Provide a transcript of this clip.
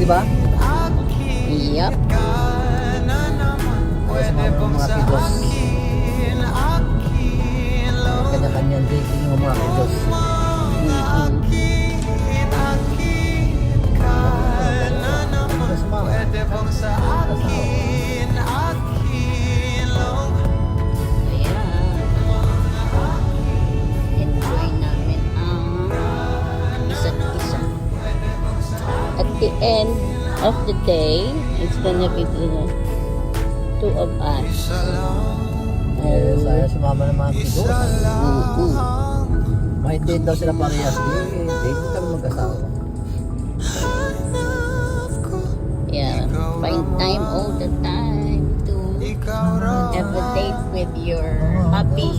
di ba? Yup. Kaya sumama ng mga kidos. Kanya-kanyang dating ng mga kidos. Enjoy namin ang isa't isa. At the end of the day, it's gonna be the two of us. Saya sumama ng mga kidos. May date daw sila parehas. Date kami mag-asawa. Yeah, find time all the time to have a date with your hubby.